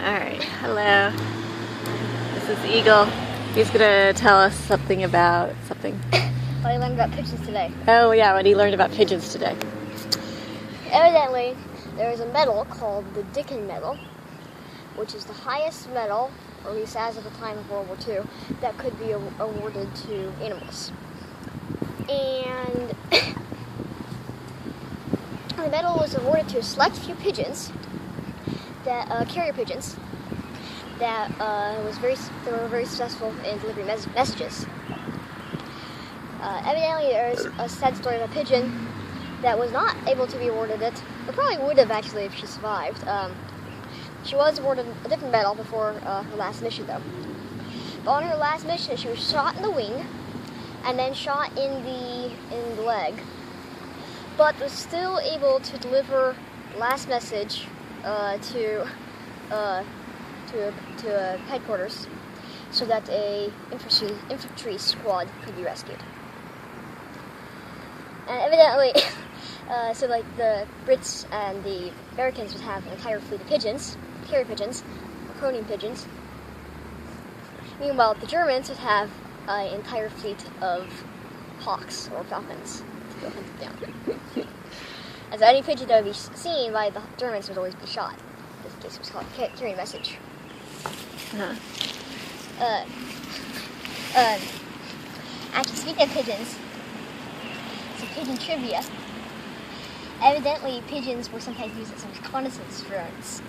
Alright, hello. This is Eagle. He's gonna tell us something about something. What I learned about pigeons today. Oh yeah, what he learned about pigeons today. Evidently, there is a medal called the Dickon Medal, which is the highest medal, or at least as of the time of World War II, that could be awarded to animals. And the medal was awarded to a select few pigeons, that carrier pigeons, that they were very successful in delivering messages. Evidently, there's a sad story of a pigeon that was not able to be awarded it, but probably would have actually if she survived. She was awarded a different medal before her last mission, though. But on her last mission, she was shot in the wing, and then shot in the leg, but was still able to deliver the last message to headquarters, so that a infantry squad could be rescued. And evidently, so like the Brits and the Americans would have an entire fleet of pigeons, carrier pigeons, Macronian pigeons. Meanwhile, the Germans would have an entire fleet of hawks or falcons to go hunt them down. And so any pigeon that would be seen by the Germans would always be shot. This case was called carrying a message. Actually, speaking of pigeons, some pigeon trivia. Evidently, pigeons were sometimes used as reconnaissance drones.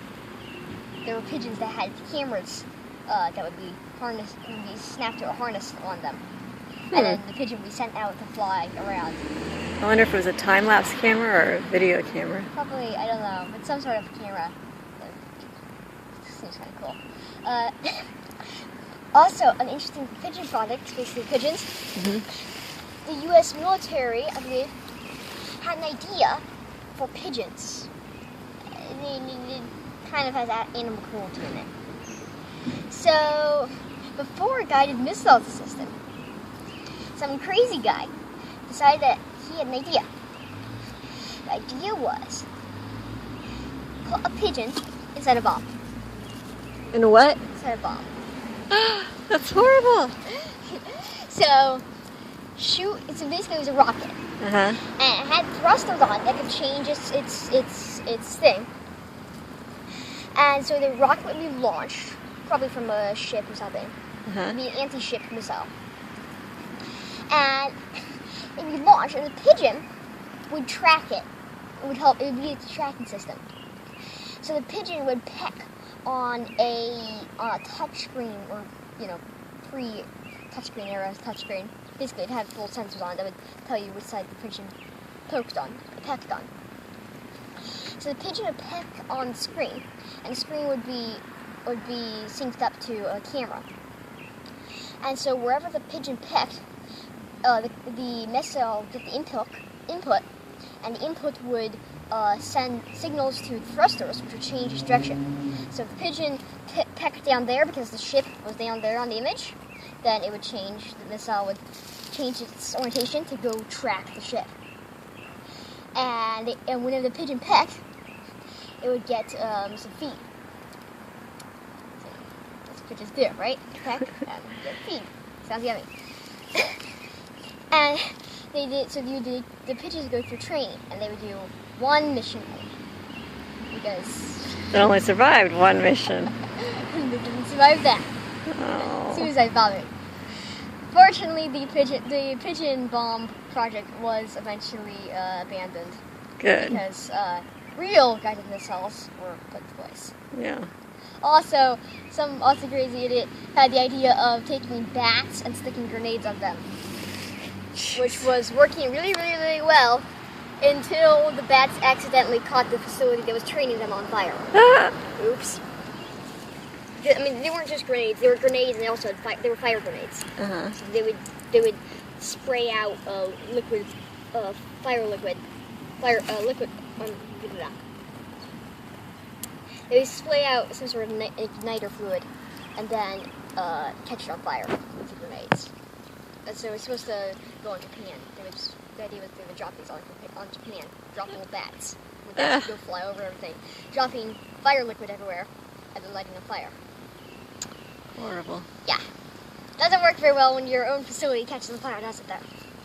There were pigeons that had cameras that would be snapped to a harness on them, and then the pigeon would be sent out to fly around. I wonder if it was a time-lapse camera or a video camera. Probably, I don't know, but some sort of camera. Seems kind of cool. Also, an interesting pigeon product, basically pigeons. The U.S. military, I believe, had an idea for pigeons. It kind of has that animal cruelty in it. So, before a guided missile system, some crazy guy decided that he had an idea. The idea was put a pigeon inside a bomb. In a what? Inside a bomb. That's horrible. So basically it was a rocket. And it had thrusters on that could change its thing. And so the rocket would be launched, probably from a ship or something. It'd be an anti-ship missile. And it would be launched, and the pigeon would track it. It would be a tracking system. So the pigeon would peck on a touchscreen, or pre-touchscreen era touchscreen. Basically, it had full sensors on it that would tell you which side the pigeon pecked on. So the pigeon would peck on the screen, and the screen would be synced up to a camera. And so wherever the pigeon pecked, the missile would get the input, and the input would send signals to the thrusters, which would change its direction. So if the pigeon pecked down there because the ship was down there on the image, then it would change. The missile would change its orientation to go track the ship. And whenever the pigeon pecked, it would get some feed. So that's what pigeons do, right? Peck and get feed. Sounds yummy. And the pigeons go through training, and they would do one mission because It only survived one mission. they didn't survive that. Oh. Suicide bombing. Fortunately, the pigeon bomb project was eventually abandoned. Good. Because real guided missiles were put in place. Yeah. Also, some crazy idiot had the idea of taking bats and sticking grenades on them, which was working really, really, really well until the bats accidentally caught the facility that was training them on fire. Oops. I mean, they weren't just grenades; they were grenades, and they also had they were fire grenades. So they would spray out liquid. They would spray out some sort of igniter fluid, and then catch it on fire with the grenades. And so it was supposed to go on Japan. The idea was they would drop these on Japan, drop little bats. Would go fly over everything, dropping fire liquid everywhere. and then lighting a fire. Horrible. Yeah. Doesn't work very well when your own facility catches on fire, does it though?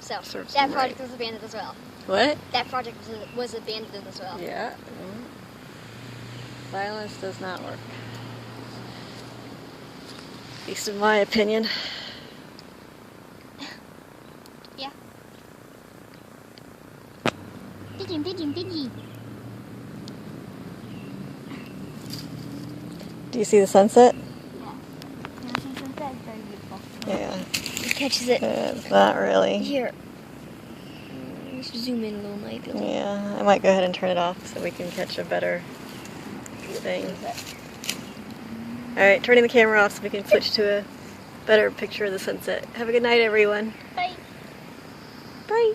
So Serves that them project right. was abandoned as well. What? That project was abandoned as well. Yeah. Violence does not work. At least in my opinion. Yeah. Pigeon, pigeon, pigeon. Do you see the sunset? Yeah. Sunset is very beautiful. Yeah. It catches it. Not really. Here. Let's zoom in a little, might be able to. Yeah, I might go ahead and turn it off so we can catch a better thing. Alright, turning the camera off so we can switch to a better picture of the sunset. Have a good night, everyone. Bye. Bye.